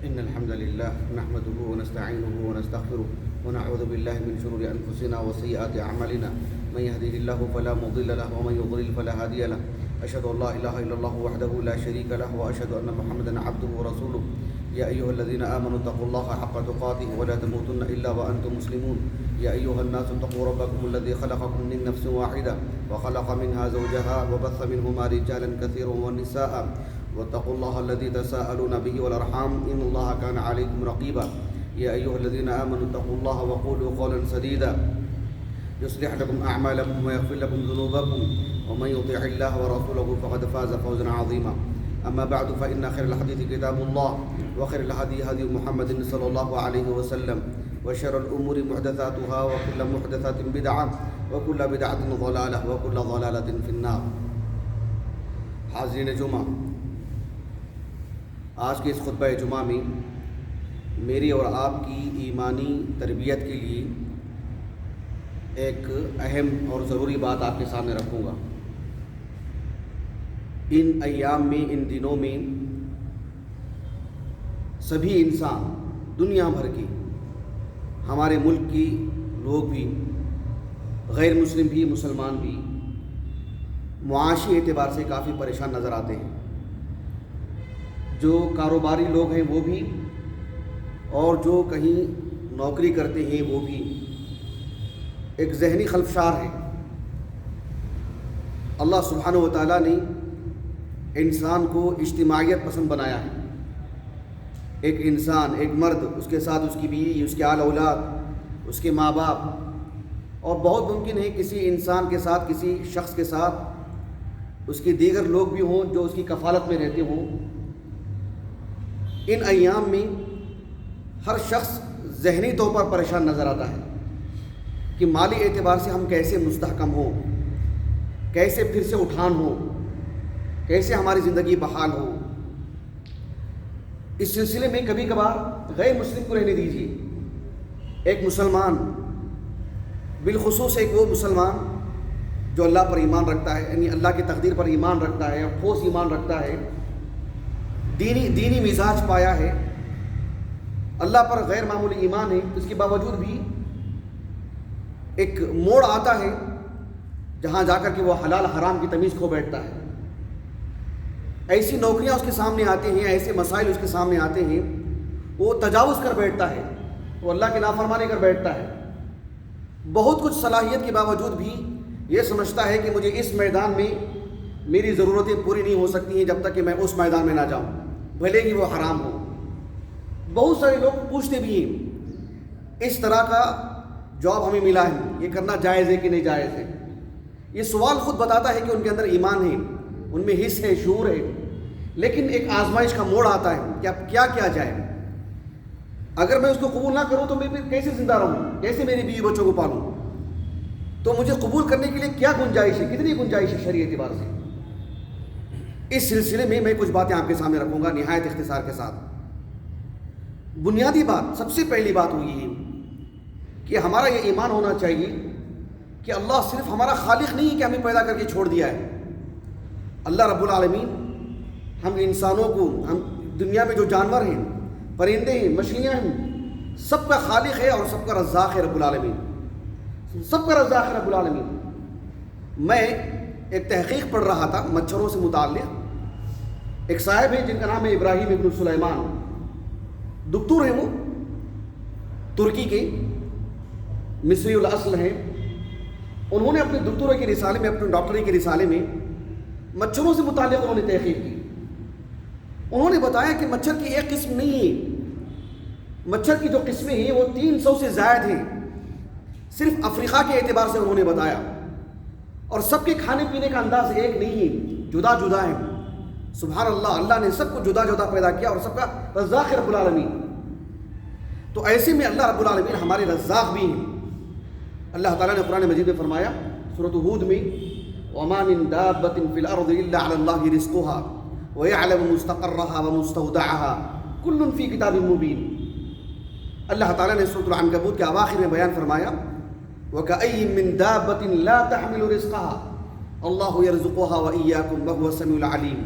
إن الحمد لله نحمده ونستعينه ونستغفره ونعوذ بالله من شرور أنفسنا وسيئات أعمالنا من يهده الله فلا مضل له ومن يضلل فلا هادي له أشهد أن لا إله إلا الله وحده لا شريك له وأشهد أن محمدا عبده ورسوله يا أيها الذين آمنوا اتقوا الله حق تقاته ولا تموتن إلا وأنتم مسلمون يا أيها الناس اتقوا ربكم الذي خلقكم من نفس واحدة وخلق منها زوجها وبث منهما رجالا كثيرا ونساء واتقوا الله الذي تساءلون به والأرحام إن الله كان عليكم رقيبا يا أيها الذين آمنوا اتقوا الله وقولوا قولا سديدا يصلح لكم أعمالكم ويغفر لكم ذنوبكم ومن يطيع الله ورسوله فقد فاز فوزا عظيما أما بعد فإن خير الحديث كتاب الله وخير الهدي هدي محمد صلى الله عليه وسلم وشر الأمور محدثاتها وكل محدثات بدعة وكل بدعة ضلالة وكل ضلالة في النار. حاضرین جمعہ، آج کے اس خطبہ جمعہ میں میری اور آپ کی ایمانی تربیت کے لیے ایک اہم اور ضروری بات آپ کے سامنے رکھوں گا. ان ایام میں، ان دنوں میں سبھی انسان دنیا بھر کے، ہمارے ملک کی لوگ بھی، غیر مسلم بھی، مسلمان بھی، معاشی اعتبار سے کافی پریشان نظر آتے ہیں. جو کاروباری لوگ ہیں وہ بھی، اور جو کہیں نوکری کرتے ہیں وہ بھی ایک ذہنی خلفشار ہے. اللہ سبحانہ و تعالیٰ نے انسان کو اجتماعیت پسند بنایا ہے. ایک انسان، ایک مرد، اس کے ساتھ اس کی بیوی، اس کے آل اولاد، اس کے ماں باپ، اور بہت ممکن ہے کسی انسان کے ساتھ، کسی شخص کے ساتھ اس کے دیگر لوگ بھی ہوں جو اس کی کفالت میں رہتے ہوں. ان ایام میں ہر شخص ذہنی طور پر پریشان نظر آتا ہے کہ مالی اعتبار سے ہم کیسے مستحکم ہوں، کیسے پھر سے اٹھان ہو، کیسے ہماری زندگی بحال ہو. اس سلسلے میں کبھی کبھار غیر مسلم کو رہنے دیجیے. ایک مسلمان، بالخصوص ایک وہ مسلمان جو اللہ پر ایمان رکھتا ہے، یعنی اللہ کی تقدیر پر ایمان رکھتا ہے، ٹھوس ایمان رکھتا ہے، دینی مزاج پایا ہے، اللہ پر غیر معمولی ایمان ہے، اس کے باوجود بھی ایک موڑ آتا ہے جہاں جا کر کے وہ حلال حرام کی تمیز کھو بیٹھتا ہے. ایسی نوکریاں اس کے سامنے آتے ہیں، ایسے مسائل اس کے سامنے آتے ہیں، وہ تجاوز کر بیٹھتا ہے، وہ اللہ کی نافرمانی کر بیٹھتا ہے. بہت کچھ صلاحیت کے باوجود بھی یہ سمجھتا ہے کہ مجھے اس میدان میں میری ضرورتیں پوری نہیں ہو سکتی ہیں جب تک کہ میں اس میدان میں نہ جاؤں، بھلے ہی وہ حرام ہو. بہت سارے لوگ پوچھتے بھی ہیں اس طرح کا جاب ہمیں ملا ہے، یہ کرنا جائز ہے کہ نہیں جائز ہے. یہ سوال خود بتاتا ہے کہ ان کے اندر ایمان ہے، ان میں حس ہے، شعور ہے. لیکن ایک آزمائش کا موڑ آتا ہے کہ اب کیا کیا جائے. اگر میں اس کو قبول نہ کروں تو میں پھر کیسے زندہ رہوں، کیسے میری بیوی بچوں کو پالوں. تو مجھے قبول کرنے کے لیے کیا گنجائش ہے، کتنی گنجائش ہے شرعی اعتبار سے. اس سلسلے میں کچھ باتیں آپ کے سامنے رکھوں گا نہایت اختصار کے ساتھ. بنیادی بات، سب سے پہلی بات ہوئی ہے کہ ہمارا یہ ایمان ہونا چاہیے کہ اللہ صرف ہمارا خالق نہیں ہے کہ ہمیں پیدا کر کے چھوڑ دیا ہے. اللہ رب العالمین ہم انسانوں کو، ہم دنیا میں جو جانور ہیں، پرندے ہیں، مچھلیاں ہیں، سب کا خالق ہے اور سب کا رزاق ہے رب العالمین. سب کا رزاق ہے رب العالمین. میں ایک تحقیق پڑھ رہا تھا مچھروں سے متعلق. ایک صاحب ہیں جن کا نام ہے ابراہیم ابن سلیمان، دکتور ہیں، وہ ترکی کے، مصری الاصل ہیں. انہوں نے اپنے دکتورے کے رسالے میں، اپنے ڈاکٹری کے رسالے میں مچھروں سے متعلق انہوں نے تحقیق کی. انہوں نے بتایا کہ مچھر کی ایک قسم نہیں ہے، مچھر کی جو قسمیں ہیں وہ 300 سے زائد ہیں. صرف افریقہ کے اعتبار سے انہوں نے بتایا، اور سب کے کھانے پینے کا انداز ایک نہیں ہے، جدا جدا ہے. سبحان اللہ، اللہ نے سب کو جدا جدا پیدا کیا اور سب کا رزاق رب العالمین. تو ایسے میں اللہ رب العالمین ہمارے رزاق بھی ہیں. اللہ تعالیٰ نے قرآن مجید میں فرمایا سورۃ ہود میں، وَمَا مِن دَابَّةٍ فِي الْأَرْضِ إِلَّا عَلَى اللَّهِ رِزْقُهَا وَيَعْلَمُ مُسْتَقَرَّهَا وَمُسْتَوْدَعَهَا كُلٌّ فِي كِتَابٍ مُبِينٍ. اللہ تعالیٰ نے سورۃ العنکبوت کے اواخر میں بیان فرمایا، وَكَأَيٍّ مِّن دَابَّةٍ لَا تَحْمِلُ رِزْقَهَا اللَّهُ يَرْزُقُهَا وَإِيَّاكُمْ وَهُوَ السَّمِيعُ الْعَلِيمُ.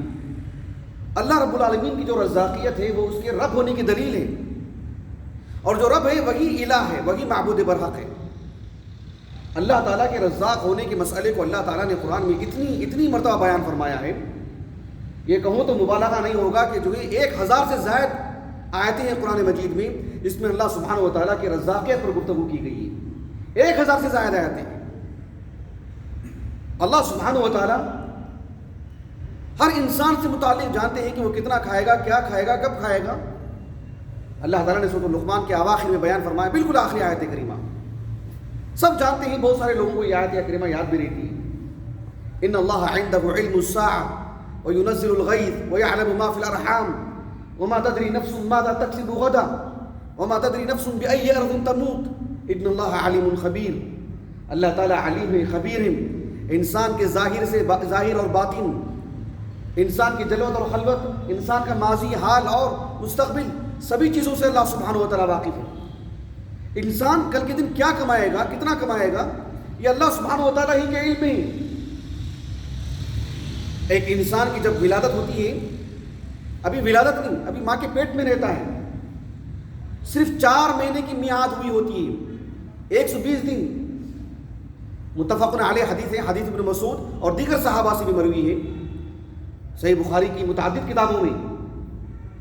اللہ رب العالمین کی جو رزاقیت ہے وہ اس کے رب ہونے کی دلیل ہے، اور جو رب ہے وہی الہ ہے، وہی معبود برحق ہے۔ اللہ تعالیٰ کے رزاق ہونے کے مسئلے کو اللہ تعالیٰ نے قرآن میں اتنی مرتبہ بیان فرمایا ہے، یہ کہوں تو مبالغہ نہیں ہوگا کہ جو ہے 1000 سے زائد آیتیں ہیں قرآن مجید میں جس میں اللہ سبحانہ و تعالیٰ کی رزاقیت پر گفتگو کی گئی ہے۔ 1000 سے زائد آیتیں ہیں۔ اللہ سبحانہ و تعالیٰ ہر انسان سے متعلق جانتے ہیں کہ وہ کتنا کھائے گا، کیا کھائے گا، کب کھائے گا۔ اللہ تعالیٰ نے سورۃ لقمان کے اواخر میں بیان فرمایا، بالکل آخری آیت کریمہ، سب جانتے ہیں، بہت سارے لوگوں کو یہ آیت کریمہ یاد بھی رہتی ہے۔ ان اللہ عنده علم الساعة وينزل الغيث ويعلم ما في الارحام وما تدري نفس ماذا تكسب غدا وما تدري نفس بأي ارض تموت ان اللہ علیم خبیر۔ اللہ تعالیٰ علیم ہے، خبیر ہے، انسان کے ظاہر اور باطن، انسان کی جلوت اور خلوت، انسان کا ماضی، حال اور مستقبل، سبھی چیزوں سے اللہ سبحانہ و تعالیٰ واقف ہے۔ انسان کل کے دن کیا کمائے گا، کتنا کمائے گا، یہ اللہ سبحانہ و تعالیٰ ہی کے علم میں ہے۔ ایک انسان کی جب ولادت ہوتی ہے، ابھی ولادت نہیں، ابھی ماں کے پیٹ میں رہتا ہے، صرف 4 مہینے کی میعاد ہوئی ہوتی ہے، 120 دن، متفق علیہ حدیث ہے، حدیث ابن مسعود اور دیگر صحابہ سے بھی مروی ہے، صحیح بخاری کی متعدد کتابوں میں،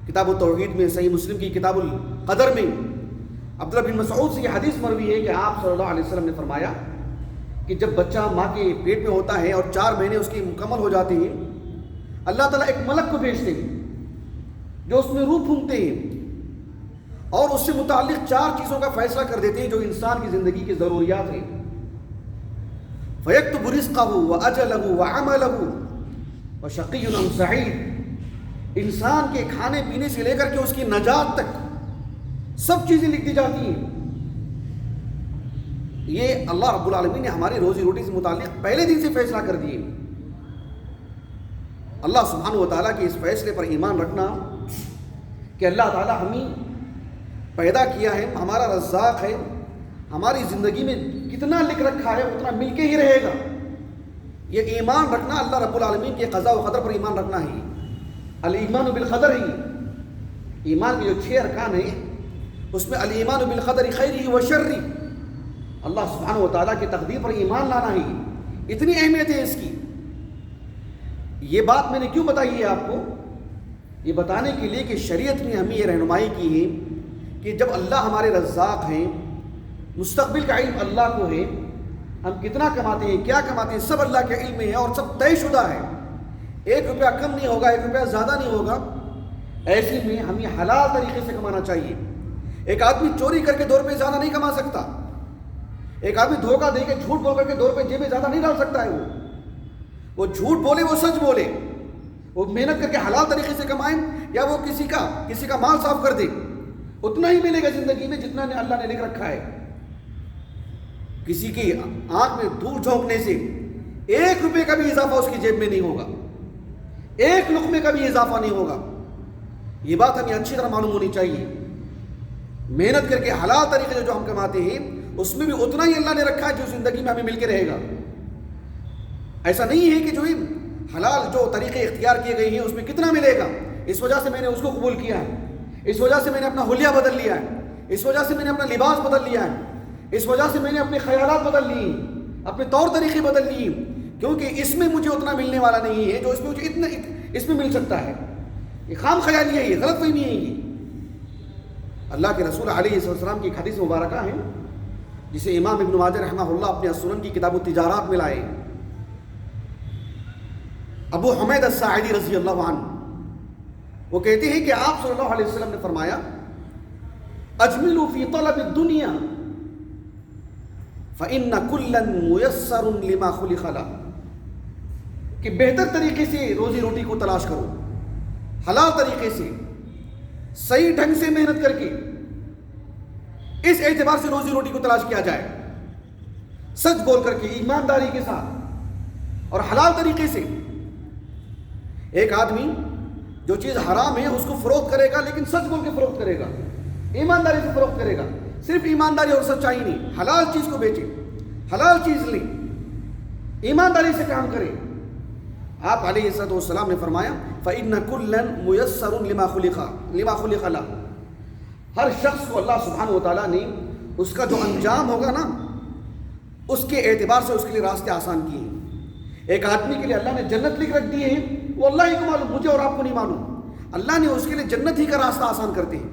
کتاب التوحید میں، صحیح مسلم کی کتاب القدر میں عبداللہ بن مسعود سے یہ حدیث مروی ہے کہ آپ صلی اللہ علیہ وسلم نے فرمایا کہ جب بچہ ماں کے پیٹ میں ہوتا ہے اور 4 مہینے اس کے مکمل ہو جاتے ہیں، اللہ تعالیٰ ایک ملک کو بھیجتے ہیں جو اس میں روح پھونکتے ہیں اور اس سے متعلق 4 چیزوں کا فیصلہ کر دیتے ہیں جو انسان کی زندگی کی ضروریات ہیں۔ فَيَكْتُبُ رِزْقَهُ وَأَجَلَهُ وَعَمَلَهُ وَشَقِيٌّ أَمْ سَعِيدٌ، انسان کے کھانے پینے سے لے کر کے اس کی نجات تک سب چیزیں لکھ دی جاتی ہیں۔ یہ اللہ رب العالمین نے ہماری روزی روٹی سے متعلق پہلے دن سے فیصلہ کر دیے۔ اللہ سبحانہ و تعالیٰ کے اس فیصلے پر ایمان رکھنا کہ اللہ تعالیٰ ہمیں پیدا کیا ہے، ہمارا رزاق ہے، ہماری زندگی میں کتنا لکھ رکھا ہے اتنا مل کے ہی رہے گا، یہ ایمان رکھنا اللہ رب العالمین کے قضاء و قدر پر ایمان رکھنا ہے۔ الایمان بالقدر ہی ایمان کے جو 6 ارکان ہیں اس میں الایمان بالقدر خیرہ و شرہ، اللہ سبحانہ و تعالیٰ کی تقدیر پر ایمان لانا ہی، اتنی اہمیت ہے اس کی۔ یہ بات میں نے کیوں بتائی ہے آپ کو؟ یہ بتانے کے لیے کہ شریعت نے ہمیں یہ رہنمائی کی ہے کہ جب اللہ ہمارے رزاق ہیں، مستقبل کا علم اللہ کو ہے، ہم کتنا کماتے ہیں، کیا کماتے ہیں، سب اللہ کے علم میں ہے اور سب طے شدہ ہے، 1 روپیہ کم نہیں ہوگا، 1 روپیہ زیادہ نہیں ہوگا۔ ایسے میں ہمیں حلال طریقے سے کمانا چاہیے۔ ایک آدمی چوری کر کے 2 روپے زیادہ نہیں کما سکتا، ایک آدمی دھوکہ دے کے جھوٹ بول کر کے 2 روپے جیب میں زیادہ نہیں ڈال سکتا ہے۔ وہ جھوٹ بولے، وہ سچ بولے، وہ محنت کر کے حلال طریقے سے کمائیں یا وہ کسی کا مال صاف کر دے، اتنا ہی ملے گا زندگی میں جتنا نے اللہ نے لکھ رکھا ہے۔ کسی کی آنکھ میں دھول جھونکنے سے 1 روپے کا بھی اضافہ اس کی جیب میں نہیں ہوگا، 1 لقمے کا بھی اضافہ نہیں ہوگا۔ یہ بات ہمیں اچھی طرح معلوم ہونی چاہیے۔ محنت کر کے حلال طریقے سے جو ہم کماتے ہیں اس میں بھی اتنا ہی اللہ نے رکھا ہے جو زندگی میں ہمیں مل کے رہے گا۔ ایسا نہیں ہے کہ جو حلال جو طریقے اختیار کیے گئے ہیں اس میں کتنا ملے گا، اس وجہ سے میں نے اس کو قبول کیا ہے، اس وجہ سے میں نے اپنا حلیہ بدل لیا ہے، اس وجہ سے میں نے اپنا لباس بدل لیا ہے، اس وجہ سے میں نے اپنے خیالات بدل لیے، اپنے طور طریقے بدل لیے، کیونکہ اس میں مجھے اتنا ملنے والا نہیں ہے جو اس میں مجھے اتنا اس میں مل سکتا ہے۔ یہ خام خیالی ہے، یہ غلط فہمی ہے۔ یہ اللہ کے رسول علیہ السلام کی ایک حدیث مبارکہ ہے جسے امام ابن ماجہ رحمہ اللہ اپنے السنن کی کتاب التجارات میں لائے۔ ابو حمید الساعدی رضی اللہ عنہ وہ کہتے ہیں کہ آپ صلی اللہ علیہ وسلم نے فرمایا، اجملوا فی طلب الدنیا فإن كلا ميسر لما خلق له، کہ بہتر طریقے سے روزی روٹی کو تلاش کرو، حلال طریقے سے، صحیح ڈھنگ سے محنت کر کے اس اعتبار سے روزی روٹی کو تلاش کیا جائے، سچ بول کر کے، ایمانداری کے ساتھ اور حلال طریقے سے۔ ایک آدمی جو چیز حرام ہے اس کو فروخت کرے گا لیکن سچ بول کے فروخت کرے گا، ایمانداری سے فروخت کرے گا، صرف ایمانداری اور سچائی نہیں، حلال چیز کو بیچے، حلال چیز لیں، ایمانداری سے کام کرے۔ آپ علیہ السلام نے فرمایا فَإِنَّ كُلًّا مُيَسَّرٌ لِمَا خُلِقَ لَهُ، ہر شخص کو اللہ سبحانہ وتعالیٰ نے اس کا جو انجام ہوگا نا اس کے اعتبار سے اس کے لیے راستے آسان کیے ہیں۔ ایک آدمی کے لیے اللہ نے جنت لکھ رکھ دی ہے، وہ اللہ ہی کو معلوم، مجھے اور آپ کو نہیں معلوم، اللہ نے اس کے لیے جنت ہی کا راستہ آسان کرتے ہیں،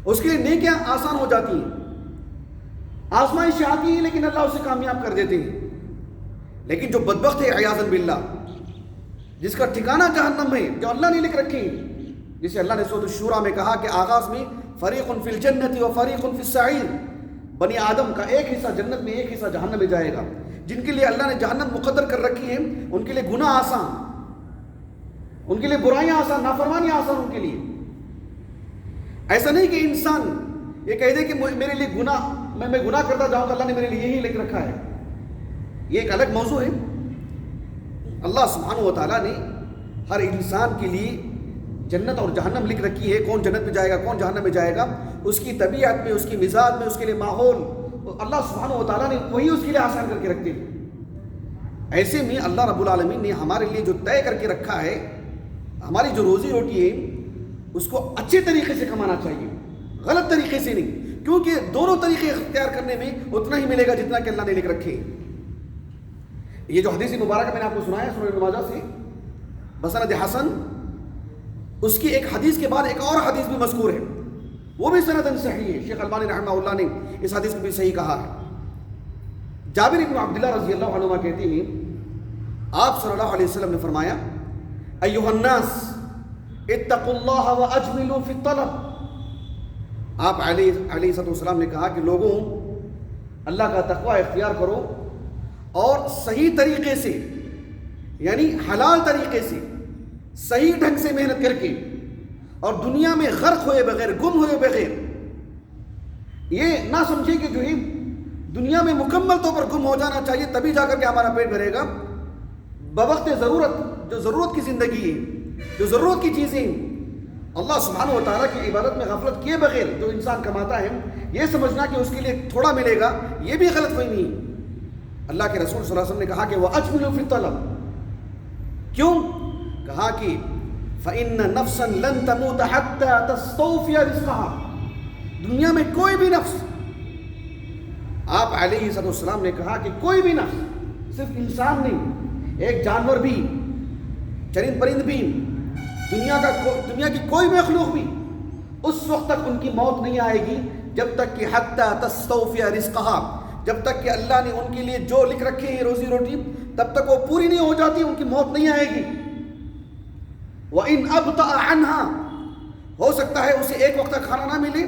اس کے لیے نیکیاں آسان ہو جاتی ہیں، آزمائشیں آتی ہیں لیکن اللہ اسے کامیاب کر دیتے ہیں۔ لیکن جو بدبخت ہے عیاذاً باللہ، جس کا ٹھکانہ جہنم ہے، جو اللہ نے لکھ رکھی، جسے اللہ نے سورۃ الشورى میں کہا کہ آغاز میں فریق فی الجنت و فریق فی السعیر، بنی آدم کا ایک حصہ جنت میں ایک حصہ جہنم میں جائے گا۔ جن کے لیے اللہ نے جہنم مقدر کر رکھی ہے ان کے لیے گناہ آسان، ان کے لیے برائیاں آسان، نافرمانیاں آسان ان کے لیے۔ ایسا نہیں کہ انسان یہ کہہ دے کہ میرے لیے گناہ، میں گناہ کرتا جاؤں گا، اللہ نے میرے لیے یہی لکھ رکھا ہے، یہ ایک الگ موضوع ہے۔ اللہ سبحانہ و تعالیٰ نے ہر انسان کے لیے جنت اور جہنم لکھ رکھی ہے، کون جنت میں جائے گا کون جہنم میں جائے گا، اس کی طبیعت میں، اس کی مزاج میں، اس کے لیے ماحول اللہ سبحانہ و تعالیٰ نے وہی اس کے لیے آسان کر کے رکھتے ہیں۔ ایسے میں اللہ رب العالمین نے ہمارے لیے جو طے کر کے رکھا ہے، ہماری جو روزی روٹی ہے اس کو اچھے طریقے سے کمانا چاہیے، غلط طریقے سے نہیں، کیونکہ دونوں طریقے اختیار کرنے میں اتنا ہی ملے گا جتنا کہ اللہ نے لکھ رکھے۔ یہ جو حدیث مبارکہ میں نے آپ کو سنایا سنن ابن ماجہ سے بسند حسن، اس کی ایک حدیث کے بعد ایک اور حدیث بھی مذکور ہے، وہ بھی سندن صحیح ہے، شیخ البانی رحمہ اللہ نے اس حدیث کو بھی صحیح کہا ہے۔ جابر بن عبداللہ رضی اللہ عنہما کہتے ہیں آپ صلی اللہ علیہ وسلم نے فرمایا ایھا الناس اتقوا اللہ واجملوا فی الطلب، آپ علیہ السلام نے کہا کہ لوگوں اللہ کا تقوی اختیار کرو اور صحیح طریقے سے، یعنی حلال طریقے سے، صحیح ڈھنگ سے محنت کر کے، اور دنیا میں غرق ہوئے بغیر، گم ہوئے بغیر، یہ نہ سمجھے کہ جو ہے دنیا میں مکمل طور پر گم ہو جانا چاہیے تبھی جا کر کے ہمارا پیٹ بھرے گا۔ بوقت ضرورت، جو ضرورت کی زندگی ہے، جو ضرورت کی چیزیں ہیں، اللہ سبحانہ و تعالیٰ کی عبادت میں غفلت کیے بغیر جو انسان کماتا ہے، یہ سمجھنا کہ اس کے لیے تھوڑا ملے گا، یہ بھی غلط فہمی ہے۔ اللہ کے رسول صلی اللہ علیہ وسلم نے کہا کہ وَأَجْمِلُوا فِي الطَّلَبِ، کیوں؟ کہا کہ فَإِنَّ نَفْسًا لَن تَمُوتَ حَتَّى تَسْتَوْفِيَ رِزْقَهَا، دنیا میں کوئی بھی نفس، آپ علیہ السلام نے کہا کہ کوئی بھی نفس، صرف انسان نہیں، ایک جانور بھی، چرند پرند بھی، دنیا کی کوئی بھی مخلوق بھی، اس وقت تک ان کی موت نہیں آئے گی جب تک کہ حَتَّى تَسْتَوْفِيَ رِزْقَهَا، جب تک کہ اللہ نے ان کے لیے جو لکھ رکھے ہیں روزی روٹی، تب تک وہ پوری نہیں ہو جاتی، ان کی موت نہیں آئے گی۔ وَإِنْ أَبْطَأَ عَنْهَا، ہو سکتا ہے اسے ایک وقت کا کھانا نہ ملے،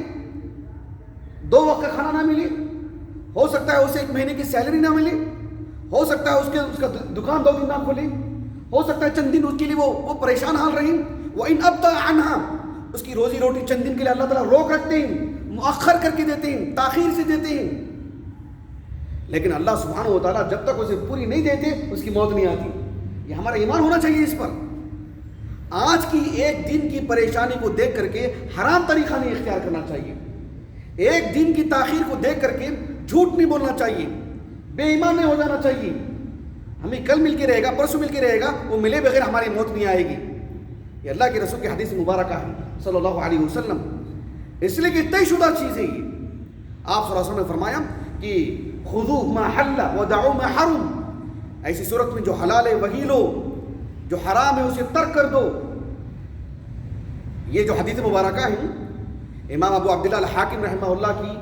2 وقت کا کھانا نہ ملے، ہو سکتا ہے اسے 1 مہینے کی سیلری نہ ملے، ہو سکتا ہے اس کا دکان 2 دن نہ کھلے، ہو سکتا ہے چند دن اس کے لیے وہ پریشان حال رہیں۔ وَإِنْ أَبْطَأَ عَنْهَا، اس کی روزی روٹی چند دن کے لیے اللہ تعالیٰ روک رکھتے ہیں، مؤخر کر کے دیتے ہیں، تاخیر سے دیتے ہیں، لیکن اللہ سبحانہ و تعالیٰ جب تک اسے پوری نہیں دیتے اس کی موت نہیں آتی۔ یہ ہمارا ایمان ہونا چاہیے اس پر۔ آج کی ایک دن کی پریشانی کو دیکھ کر کے حرام طریقہ نہیں اختیار کرنا چاہیے، ایک دن کی تاخیر کو دیکھ کر کے جھوٹ نہیں بولنا چاہیے، بے ایمان نہیں ہو جانا چاہیے۔ ہمیں کل مل کے رہے گا، پرسوں مل کے رہے گا، وہ ملے بغیر ہماری موت نہیں آئے گی۔ یہ اللہ کے رسول کی حدیث مبارکہ ہے صلی اللہ علیہ وسلم، اس لیے کہ طے شدہ چیز ہے یہ۔ آپ صلی اللہ علیہ وسلم نے فرمایا کہ خذوا ما حل ودعوا ما حرم، ایسی صورت میں جو حلال ہے وہی لو، جو حرام ہے اسے ترک کر دو۔ یہ جو حدیث مبارکہ ہے امام ابو عبداللہ الحاکم رحمہ اللہ کی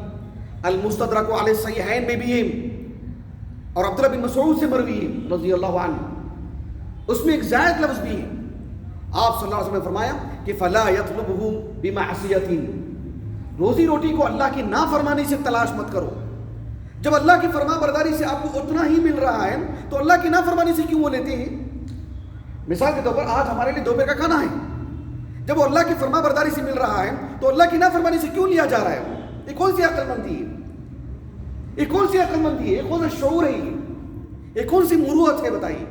المستدرک علی الصحیحین میں بھی ہے، اور عبداللہ بن مسعود سے مروی ہے رضی اللہ عنہ، اس میں ایک زائد لفظ بھی ہے۔ آپ صلی اللہ علیہ وسلم نے فرمایا کہ فلا یطلبہ بمعصیۃ، روزی روٹی کو اللہ کی نافرمانی سے تلاش مت کرو۔ جب اللہ کی فرما برداری سے آپ کو اتنا ہی مل رہا ہے تو اللہ کی نافرمانی سے کیوں وہ لیتے ہیں؟ مثال کے طور پر آج ہمارے لیے دوپہر کا کھانا ہے، جب وہ اللہ کی فرما برداری سے مل رہا ہے تو اللہ کی نافرمانی سے کیوں لیا جا رہا ہے؟ یہ کون سی عقل مندی ہے؟ یہ کون سی عقل مندی ہے؟ یہ کون سا شعور ہے؟ یہ کون سی مروت ہے بتائیے؟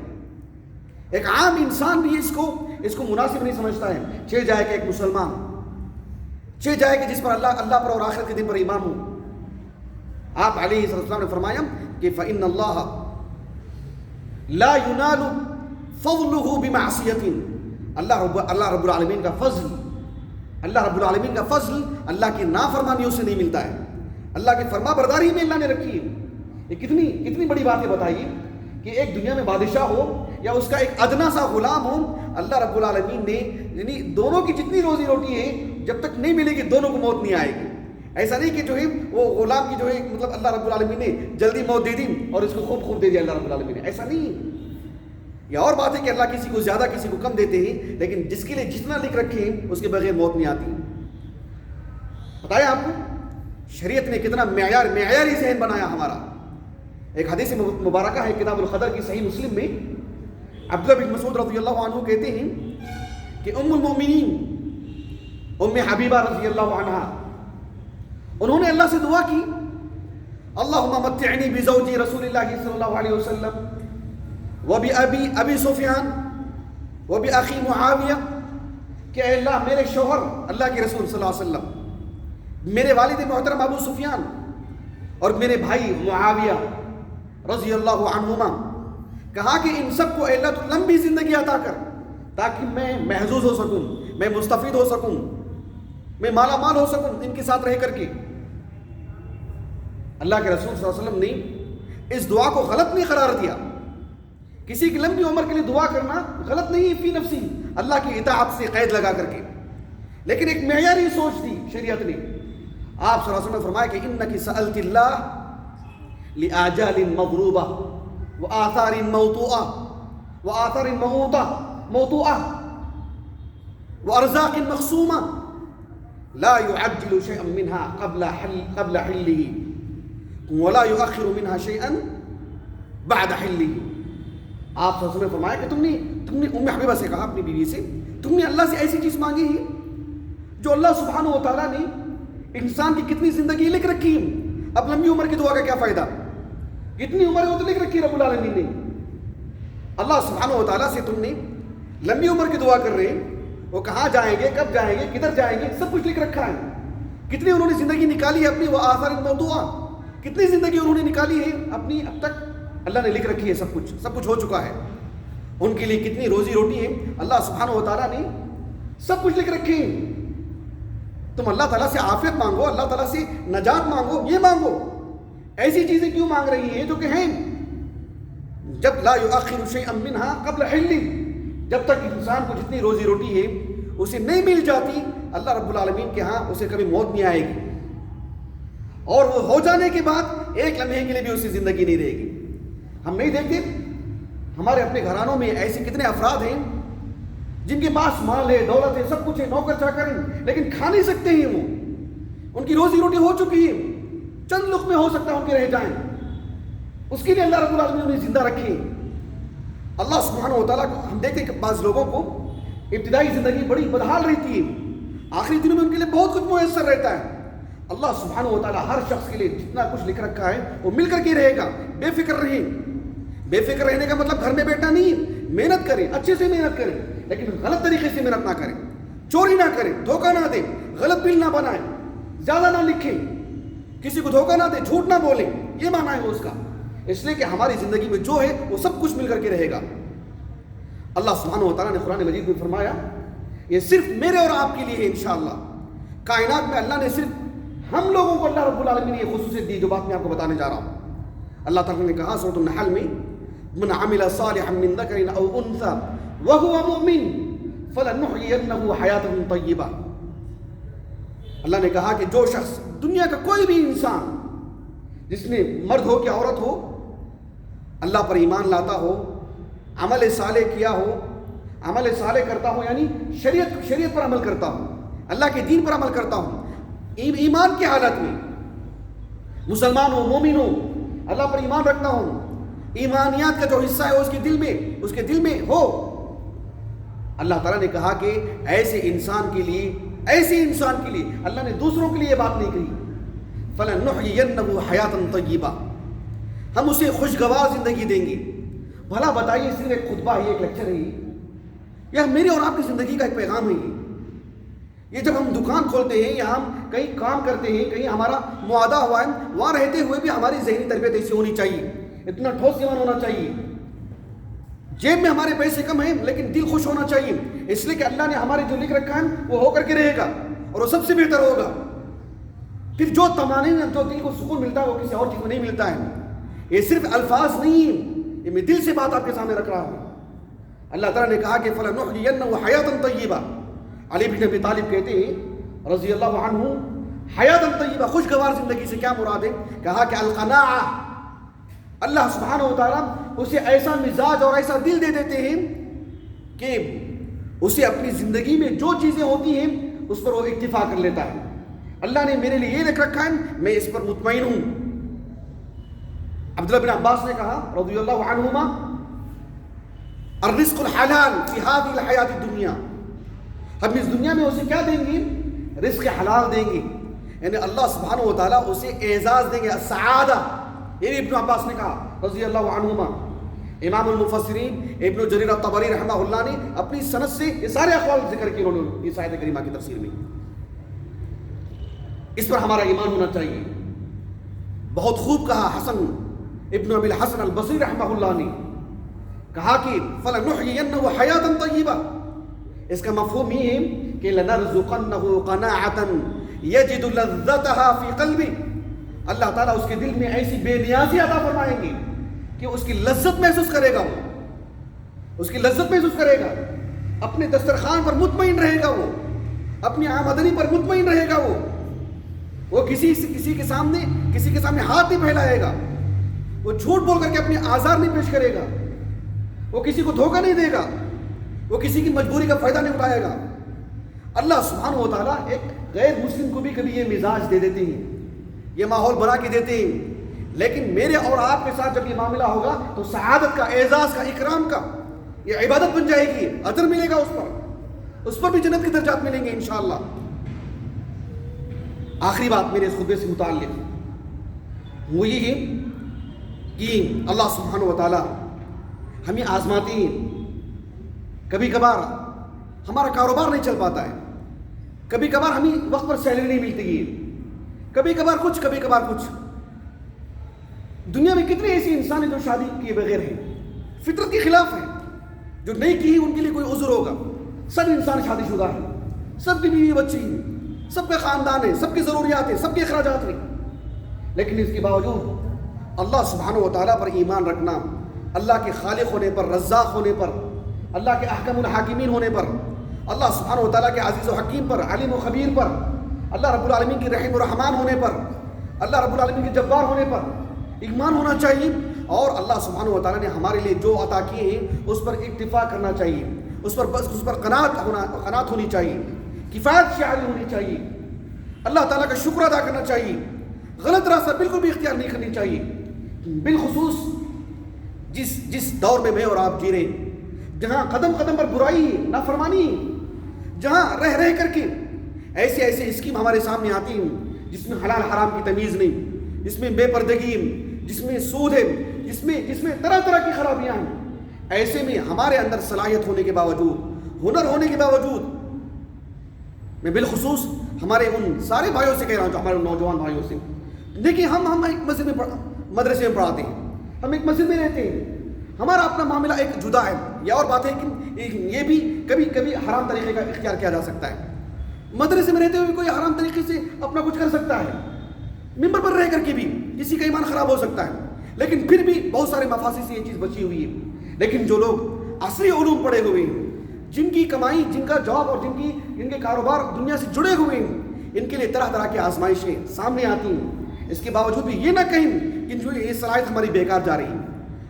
ایک عام انسان بھی اس کو مناسب نہیں سمجھتا ہے، چھ جائے کہ ایک مسلمان، چھ جائے کہ جس پر اللہ پر اور آخرت کے دن پر ایمان ہو۔ آپ علیہ السلام نے فرمایا کہ فَإِنَّ اللَّهَ لَا يُنَالُ فضلہ بمعصیت، اللہ رب العالمین کا فضل، اللہ رب العالمین کا فضل اللہ کی نافرمانیوں سے نہیں ملتا ہے، اللہ کی فرما برداری میں اللہ نے رکھی ہے۔ یہ کتنی بڑی بات ہے بتائیے کہ ایک دنیا میں بادشاہ ہو یا اس کا ایک ادنا سا غلام ہو، اللہ رب العالمین نے یعنی دونوں کی جتنی روزی روٹی ہے جب تک نہیں ملے گی دونوں کو موت نہیں آئے گی۔ ایسا نہیں کہ جو ہے وہ غلام کی جو ہے مطلب اللہ رب العالمین نے جلدی موت دے دی اور اس کو خوب دے دیا اللہ رب العالمین نے، ایسا نہیں ہے۔ یہ اور بات ہے کہ اللہ کسی کو زیادہ کسی کو کم دیتے ہیں، لیکن جس کے لیے جتنا لکھ رکھے ہیں اس کے بغیر موت نہیں آتی۔ بتایا آپ کو شریعت نے کتنا معیاری ذہن بنایا ہمارا۔ ایک حدیث مبارکہ ہے کتاب القدر کی صحیح مسلم میں، عبداللہ بن مسعود رضی اللہ عنہ کہتے ہیں کہ ام المؤمنین ام حبیبہ رضی اللہ عنہا انہوں نے اللہ سے دعا کی، اللہم متعنی بزوجی رسول اللہ صلی اللہ علیہ وسلم ابی سفیان اخی معاویہ، کہ اے اللہ میرے شوہر اللہ کے رسول صلی اللہ علیہ وسلم، میرے والد محترم ابو سفیان اور میرے بھائی معاویہ رضی اللہ عنہما، کہا کہ ان سب کو اے اللہ تو لمبی زندگی عطا کر تاکہ میں محظوظ ہو سکوں، میں مستفید ہو سکوں، میں مالا مال ہو سکوں ان کے ساتھ رہ کر کے۔ اللہ کے رسول صلی اللہ علیہ وسلم نے اس دعا کو غلط نہیں قرار دیا۔ کسی کی لمبی عمر کے لیے دعا کرنا غلط نہیں ہے فی نفسی، اللہ کی اطاعت سے قید لگا کر کے، لیکن ایک معیاری سوچ دی شریعت نے۔ آپ صلی اللہ علیہ وسلم نے فرمایا کہ انک سألت اللہ لآجال مضروبہ وآثار موطوعہ وارزاق مقسومہ لا يعجل شيئا منها قبل حله ولا يؤخر منها شيئا بعد حله۔ آپ صلی اللہ علیہ وسلم نے فرمایا کہ تم نے ام حبیبہ سے کہا اپنی بیوی سے، تم نے اللہ سے ایسی چیز مانگی ہے جو اللہ سبحانہ و تعالیٰ نے انسان کی کتنی زندگی لکھ رکھی ہے۔ اب لمبی عمر کی دعا کا کیا فائدہ؟ کتنی عمر ہے وہ تو لکھ رکھی رب العالمین نے۔ اللہ سبحانہ و تعالیٰ سے تم نے لمبی عمر کی دعا کر رہے ہیں، وہ کہاں جائیں گے، کب جائیں گے، کدھر جائیں گے، سب کچھ لکھ رکھا ہے۔ کتنی انہوں نے زندگی نکالی ہے اپنی، وہ آثار موضوعہ، کتنی زندگی انہوں نے نکالی ہے اپنی، اب تک اللہ نے لکھ رکھی ہے، سب کچھ ہو چکا ہے۔ ان کے لیے کتنی روزی روٹی ہے اللہ سبحانہ و تعالیٰ نے سب کچھ لکھ رکھے ہیں۔ تم اللہ تعالیٰ سے عافیت مانگو، اللہ تعالیٰ سے نجات مانگو، یہ مانگو، ایسی چیزیں کیوں مانگ رہی ہیں جو کہ ہیں جب لا یؤخر شیئا منها قبل حلہ، جب تک انسان کو جتنی روزی روٹی ہے اسے نہیں مل جاتی، اللہ رب العالمین کے ہاں اسے کبھی موت نہیں آئے گی، اور وہ ہو جانے کے بعد ایک لمحے کے لیے بھی اسے زندگی نہیں رہے گی۔ ہم نہیں دیکھتے ہمارے اپنے گھرانوں میں ایسے کتنے افراد ہیں جن کے پاس مال ہے، دولت ہے، سب کچھ ہے، نوکر چاکر ہیں، لیکن کھا نہیں سکتے ہیں، وہ ان کی روزی روٹی ہو چکی ہے، چند لقمے ہو سکتا ہے ان کے رہ جائیں، اس کے لیے اللہ رب العالمین انہیں زندہ رکھے۔ اللہ سبحانہ و تعالیٰ کو ہم دیکھتے ہیں کہ بعض لوگوں کو ابتدائی زندگی بڑی بدحال رہتی ہے، آخری دنوں میں ان کے لیے بہت کچھ میسر رہتا ہے۔ اللہ سبحانہ و تعالیٰ ہر شخص کے لیے جتنا کچھ لکھ رکھا ہے وہ مل کر کے رہے گا۔ بے فکر رہیں، بے فکر رہنے کا مطلب گھر میں بیٹھنا نہیں ہے، محنت کریں، اچھے سے محنت کریں، لیکن غلط طریقے سے محنت نہ کریں، چوری نہ کریں، دھوکہ نہ دیں، غلط بل نہ بنائیں، زیادہ نہ لکھیں، کسی کو دھوکہ نہ دیں، جھوٹ نہ بولیں، یہ معنی ہے اس کا، اس لیے کہ ہماری زندگی میں جو ہے وہ سب کچھ مل کر کے رہے گا۔ اللہ سبحانہ و تعالیٰ نے قرآن مجید میں فرمایا یہ صرف میرے اور آپ کے لیے ہے انشاءاللہ۔ کائنات میں اللہ نے صرف ہم لوگوں کو اللہ رب العالمین نے یہ خصوصیت دی جو بات میں آپ کو بتانے جا رہا ہوں۔ اللہ تعالیٰ نے کہا سورۃ النحل میں من عمل صالحا من ذکر او انثى وهو مؤمن فلنحيينه حیاة طیبہ۔ اللہ نے کہا کہ جو شخص، دنیا کا کوئی بھی انسان جس نے مرد ہو کہ عورت ہو، اللہ پر ایمان لاتا ہو، عمل صالح کیا ہو، عمل صالح کرتا ہو یعنی شریعت پر عمل کرتا ہوں، اللہ کے دین پر عمل کرتا ہوں، ایمان کی حالت میں مسلمان ہو، مومن ہو، اللہ پر ایمان رکھتا ہوں، ایمانیات کا جو حصہ ہے اس کے دل میں ہو، اللہ تعالیٰ نے کہا کہ ایسے انسان کے لیے اللہ نے دوسروں کے لیے یہ بات نہیں کہی، فَلَنُحْيِيَنَّهُ حَيَاةً طَيِّبَةً، ہم اسے خوشگوار زندگی دیں گے۔ بھلا بتائیے صرف ایک خطبہ ہے، ایک لیکچر ہے یا میرے اور آپ کی زندگی کا ایک پیغام ہے یہ جب ہم دکان کھولتے ہیں یا ہم کہیں کام کرتے ہیں، کہیں ہمارا معاہدہ ہوا ہے، وہاں رہتے ہوئے بھی ہماری ذہنی تربیت ایسی ہونی چاہیے، اتنا ٹھوس ایمان ہونا چاہیے، جیب میں ہمارے پیسے کم ہیں لیکن دل خوش ہونا چاہیے، اس لیے کہ اللہ نے ہمارے جو لکھ رکھا ہے وہ ہو کر کے رہے گا اور وہ سب سے بہتر ہوگا۔ پھر جو طمانینہ، جو دل کو سکون ملتا ہے وہ کسی اور چیز میں نہیں ملتا ہے۔ یہ صرف الفاظ نہیں ہے، یہ میں دل سے بات آپ کے سامنے رکھ رہا ہوں۔ اللہ تعالیٰ نے کہا کہ فَلَنُحْيِيَنَّهُ حَيَاةً طَيِّبَةً، علی بن ابی طالب کہتے ہیں رضی اللہ عنہ، حیاتاً طیبہ، خوشگوار زندگی سے کیا مراد ہے؟ کہا کہ القناعہ، اللہ سبحانہ و تعالیٰ اسے ایسا مزاج اور ایسا دل دے دیتے ہیں کہ اسے اپنی زندگی میں جو چیزیں ہوتی ہیں اس پر وہ اکتفا کر لیتا ہے۔ اللہ نے میرے لیے یہ لکھ رکھا ہے، میں اس پر مطمئن ہوں۔ عبداللہ بن عباس نے کہا رضی اللہ عنہما، الرزق الحلال فی هذه الحیات الدنیا، ہم اس دنیا میں اسے کیا دیں گے؟ رزق حلال دیں گے، یعنی اللہ سبحانہ و تعالیٰ اسے اعزاز دیں گے، السعادہ۔ یہ بھی ابن عباس نے کہا رضی اللہ عنہما۔ امام المفسرین ابن جریر الطبری رحمہ اللہ نے اپنی سند سے یہ سارے اقوال ذکر کیے انہوں نے اس آیت کریمہ کی تفسیر میں۔ اس پر ہمارا ایمان ہونا چاہیے۔ بہت خوب کہا حسن ابن ابی الحسن البصری رحمہ اللہ نے، کہا کہ فَلَنُحْيِيَنَّهُ حَيَاةً طَيِّبَةً، اس کا مفہوم یہ ہے کہ لَنَرْزُقَنَّهُ قَنَاعَةً يَجِدُ لَذَّتَهَا فِي قَلْبِهِ، اللہ تعالیٰ اس کے دل میں ایسی بے نیازی عطا فرمائیں گے کہ اس کی لذت محسوس کرے گا، وہ اس کی لذت محسوس کرے گا، اپنے دسترخوان پر مطمئن رہے گا، وہ اپنی آمدنی پر مطمئن رہے گا، وہ کسی کے سامنے ہاتھ نہیں پھیلائے گا، وہ جھوٹ بول کر کے اپنے آزار نہیں پیش کرے گا، وہ کسی کو دھوکہ نہیں دے گا، وہ کسی کی مجبوری کا فائدہ نہیں اٹھائے گا۔ اللہ سبحانہ و تعالیٰ ایک غیر مسلم کو بھی کبھی یہ مزاج دے دیتے ہیں، یہ ماحول بنا کے دیتے ہیں، لیکن میرے اور آپ کے ساتھ جب یہ معاملہ ہوگا تو سعادت کا، اعزاز کا، اکرام کا یہ عبادت بن جائے گی، اجر ملے گا اس پر بھی جنت کے درجات ملیں گے انشاءاللہ۔ آخری بات میرے اس خطبے سے متعلق وہ یہ ہے کہ اللہ سبحانہ و تعالیٰ ہمیں آزماتے ہیں۔ کبھی کبھار ہمارا کاروبار نہیں چل پاتا ہے، کبھی کبھار ہمیں وقت پر سیلری نہیں ملتی ہے، کبھی کبھار کچھ۔ دنیا میں کتنے ایسے انسان ہیں جو شادی کیے بغیر ہیں، فطرت کے خلاف ہیں، جو نہیں کی ان کے لیے کوئی عذر ہوگا۔ سب انسان شادی شدہ ہیں، سب کی بیوی بچے ہیں، سب کے خاندان ہیں، سب کی ضروریات ہیں، سب کے اخراجات ہیں، لیکن اس کے باوجود اللہ سبحانہ و تعالیٰ پر ایمان رکھنا، اللہ کے خالق ہونے پر، رزاق ہونے پر، اللہ کے احکم الحاکمین ہونے پر، اللہ سبحانہ و تعالیٰ کے عزیز و حکیم پر، علیم و خبیر پر، اللہ رب العالمین کی رحیم و رحمان ہونے پر، اللہ رب العالمین کے جبار ہونے پر ایمان ہونا چاہیے، اور اللہ سبحانہ و تعالیٰ نے ہمارے لیے جو عطا کیے ہیں اس پر اکتفا کرنا چاہیے، اس پر قناعت ہونی چاہیے، کفایت شعاری ہونی چاہیے، اللہ تعالیٰ کا شکر ادا کرنا چاہیے، غلط راستہ بالکل بھی اختیار نہیں کرنی چاہیے۔ بالخصوص جس دور میں اور آپ جی رہے ہیں، جہاں قدم قدم پر برائی ہے، نافرمانی ہے، جہاں رہ کر کے ایسے اسکیم ہمارے سامنے آتی ہیں جس میں حلال حرام کی تمیز نہیں، جس میں بے پردگی ہے، جس میں سود ہے، جس میں طرح طرح کی خرابیاں ہیں، ایسے میں ہمارے اندر صلاحیت ہونے کے باوجود، ہنر ہونے کے باوجود، میں بالخصوص ہمارے ان سارے بھائیوں سے کہہ رہا ہوں جو ہمارے نوجوان بھائیوں سے، دیکھیں ہم ایک مدرسے میں پڑھاتے ہیں، ہم ایک مسجد میں رہتے ہیں، ہمارا اپنا معاملہ ایک جدا ہے، یہ اور بات ہے کہ یہ بھی کبھی کبھی حرام طریقے کا اختیار کیا جا سکتا ہے۔ مدرسے میں رہتے ہوئے کوئی حرام طریقے سے اپنا کچھ کر سکتا ہے، ممبر پر رہ کر کے بھی کسی کا ایمان خراب ہو سکتا ہے، لیکن پھر بھی بہت سارے مفاسد سے یہ چیز بچی ہوئی ہے۔ لیکن جو لوگ عصری علوم پڑھے ہوئے ہیں، جن کی کمائی، جن کا جاب اور جن کے کاروبار دنیا سے جڑے ہوئے ہیں، ان کے لیے طرح طرح کی آزمائشیں سامنے آتی ہیں، اس کے باوجود بھی یہ نہ کہیں کہ جو یہ صلاحیت ہماری بیکار جا رہی ہے،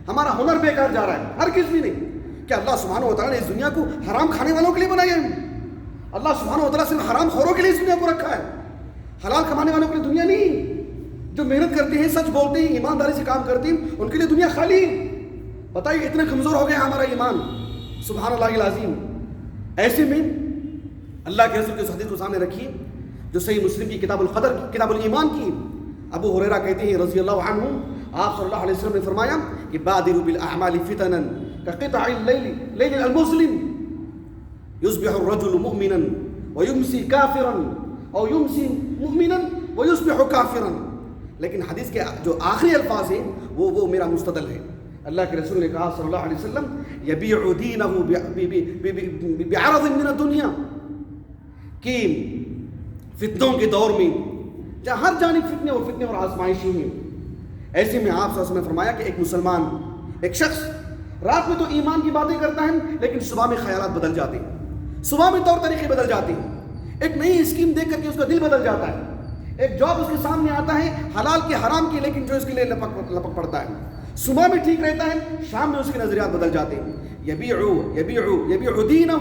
ہمارا ہنر بیکار جا رہا ہے، ہر کس بھی نہیں کہ اللہ سبحانہ و تعالیٰ نے اس دنیا کو حرام کھانے والوں کے لیے بنایا ہے، اللہ سبحانہ و تعالیٰ صرف حرام خوروں کے لیے اس دنیا کو رکھا ہے، حلال کمانے والوں کے لیے دنیا نہیں۔ جو محنت کرتے ہیں، سچ بولتے ہیں، ایمانداری سے کام کرتے ہیں، ان کے لیے دنیا خالی ہے۔ بتائیے اتنے کمزور ہو گیا ہمارا ایمان، سبحان اللہ العظیم۔ ایسے میں اللہ کے رسول کے حدیث کو سامنے رکھیے جو صحیح مسلم کی کتاب القدر کی، کتاب الایمان کی، ابو ہریرہ کہتے ہیں رضی اللہ عنہ، آپ صلی اللہ علیہ وسلم نے فرمایا کہ بادروا بالاعمال فتنا كقطع الليل المظلم يصبح الرجل مؤمنا ويمسي كافرا او يمسي مؤمنا ويصبح كافرا، لیکن حدیث کے جو آخری الفاظ ہیں وہ میرا مستدل ہے، اللہ کے رسول نے کہا صلی اللہ علیہ وسلم یبیع دینہ بعرض من الدنیا، کہ فتنوں کے دور میں جہاں ہر جانب فتنے اور آزمائشیں ہیں، ایسے میں آپ صلی اللہ علیہ وسلم نے فرمایا کہ ایک مسلمان، ایک شخص رات میں تو ایمان کی باتیں کرتا ہے لیکن صبح میں خیالات بدل جاتے ہیں، صبح میں طور طریقے بدل جاتے ہیں، ایک نئی اسکیم دیکھ کر کے اس کا دل بدل جاتا ہے، ایک جاب اس کے سامنے آتا ہے حلال کے حرام کی، لیکن جو اس کے لیے لپک پڑتا ہے، صبح میں ٹھیک رہتا ہے شام میں اس کے نظریات بدل جاتے ہیں۔ یبیع دینہ،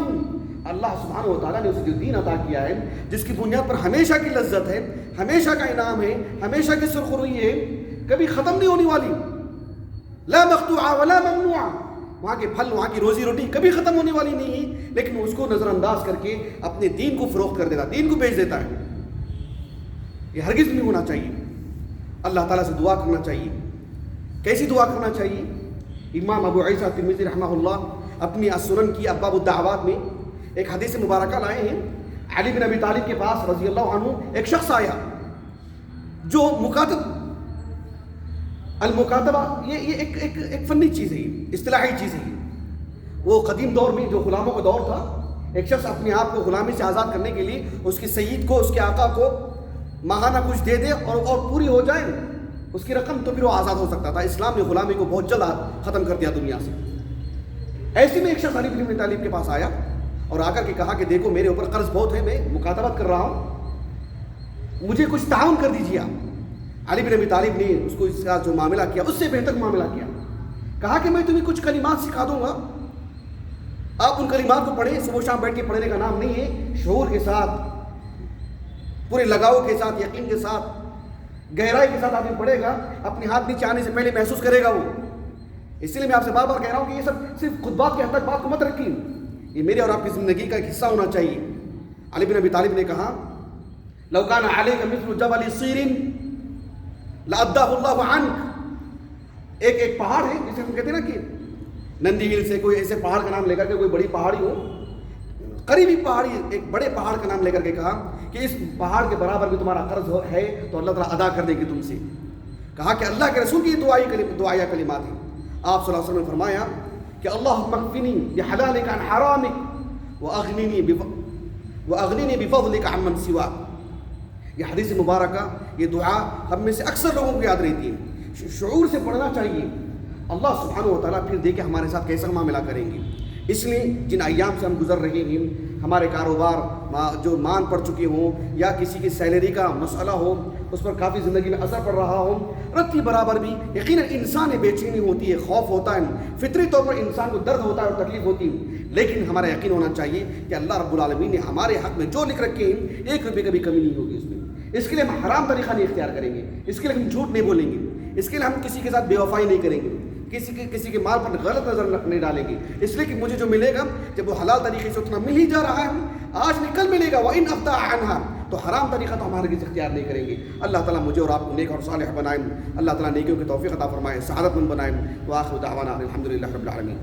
اللہ سبحانہ و تعالیٰ نے اسے جو دین عطا کیا ہے، جس کی بنیاد پر ہمیشہ کی لذت ہے، ہمیشہ کا انعام ہے، ہمیشہ کی سرخروئی ہے، کبھی ختم نہیں ہونے والی، لا مقطوعہ ولا ممنوعہ، وہاں کے پھل، وہاں کی روزی روٹی کبھی ختم ہونے والی نہیں ہے، لیکن اس کو نظر انداز کر کے اپنے دین کو فروخت کر دیتا، دین کو بیچ دیتا ہے۔ یہ ہرگز نہیں ہونا چاہیے۔ اللہ تعالیٰ سے دعا کرنا چاہیے۔ کیسی دعا کرنا چاہیے؟ امام ابو عیسیٰ ترمذی رحمہ اللہ اپنی السنن کی ابواب الدعوات میں ایک حدیث مبارکہ لائے ہیں۔ علی بن ابی طالب کے پاس رضی اللہ عنہ ایک شخص آیا جو المکاتبہ، یہ ایک فنی چیز ہے، اصطلاحی چیز ہے۔ وہ قدیم دور میں جو غلاموں کا دور تھا، ایک شخص اپنے آپ کو غلامی سے آزاد کرنے کے لیے اس کے سید کو، اس کے آقا کو ماہانہ کچھ دے دے اور پوری ہو جائے اس کی رقم، تو پھر وہ آزاد ہو سکتا تھا۔ اسلام نے غلامی کو بہت جلد ختم کر دیا دنیا سے۔ ایسے میں ایک شخص علی بن ابی طالب کے پاس آیا اور آ کر کے کہا کہ دیکھو میرے اوپر قرض بہت ہے، میں مکاتبت کر رہا ہوں، مجھے کچھ تعاون کر دیجیے آپ۔ علی بن ابی طالب نے اس کو اس کا جو معاملہ کیا اس سے بہتر معاملہ کیا، کہا کہ میں تمہیں کچھ کلمات سکھا دوں گا، آپ ان کلمات کو پڑھیں، صبح شام بیٹھ کے پڑھنے کا نام نہیں ہے، شعور کے ساتھ، پورے لگاؤ کے ساتھ، یقین کے ساتھ، گہرائی کے ساتھ آدمی پڑھے گا، اپنے ہاتھ نیچے آنے سے پہلے محسوس کرے گا وہ۔ اس لیے میں آپ سے بار بار کہہ رہا ہوں کہ یہ سب صرف خطبات کے حد تک بات کو مت رکھیں، یہ میرے اور آپ کی زندگی کا ایک حصہ ہونا چاہیے۔ علی بن ابی طالب نے کہا لو کان علیک مثل جبل صیر لأداہ اللہ عنک، ایک پہاڑ ہے جسے ہم کہتے ہیں نا کہ نندی ہل سے کوئی ایسے پہاڑ کا نام لے کر کے کوئی بڑی پہاڑی ہو، قریبی پہاڑی، ایک بڑے پہاڑ کا نام لے کر کے کہا کہ اس پہاڑ کے برابر بھی تمہارا قرض ہے تو اللہ تعالیٰ ادا کر دے گی تم سے۔ کہا کہ اللہ کے رسول کی دعائیہ کلمات ہیں۔ آپ صلی اللہ علیہ وسلم نے فرمایا کہ اللہم اکفنی بحلالک عن حرامک واغننی بفضلک عن من سواک۔ یہ حدیث مبارکہ، یہ دعا ہم میں سے اکثر لوگوں کو یاد رہتی ہے، شعور سے پڑھنا چاہیے۔ اللہ سبحانہ و تعالیٰ پھر دیکھے ہمارے ساتھ کیسا معاملہ کریں گے۔ اس لیے جن ایام سے ہم گزر رہے ہیں، ہمارے کاروبار جو مان پڑ چکے ہوں یا کسی کی سیلری کا مسئلہ ہو، اس پر کافی زندگی میں اثر پڑ رہا ہو، رتی برابر بھی یقیناً انسان بے چینی ہوتی ہے، خوف ہوتا ہے، فطری طور پر انسان کو درد ہوتا ہے اور تکلیف ہوتی ہے، لیکن ہمارا یقین ہونا چاہیے کہ اللہ رب العالمین نے ہمارے حق میں جو لکھ رکھے ہیں 1 روپے کبھی کمی نہیں ہوگی اس میں۔ اس کے لیے ہم حرام طریقہ نہیں اختیار کریں گے، اس کے لیے ہم جھوٹ نہیں بولیں گے، اس کے لیے ہم کسی کے ساتھ بے وفائی نہیں کریں گے، کسی کے مال پر غلط نظر نہیں ڈالیں گے، اس لیے کہ مجھے جو ملے گا جب وہ حلال طریقے سے اتنا مل ہی جا رہا ہے، آج نہیں کل ملے گا، وَإِنْ أَفْتَى عَنْهَا، تو حرام طریقہ تو ہمارے کسی اختیار نہیں کریں گے۔ اللہ تعالیٰ مجھے اور آپ کو نیک اور صالح بنائیں، اللہ تعالیٰ نیکیوں کی توفیق عطا فرمائے، سعادت مند بنائیں۔ وآخر دعوانا الحمدللہ رب العالمین۔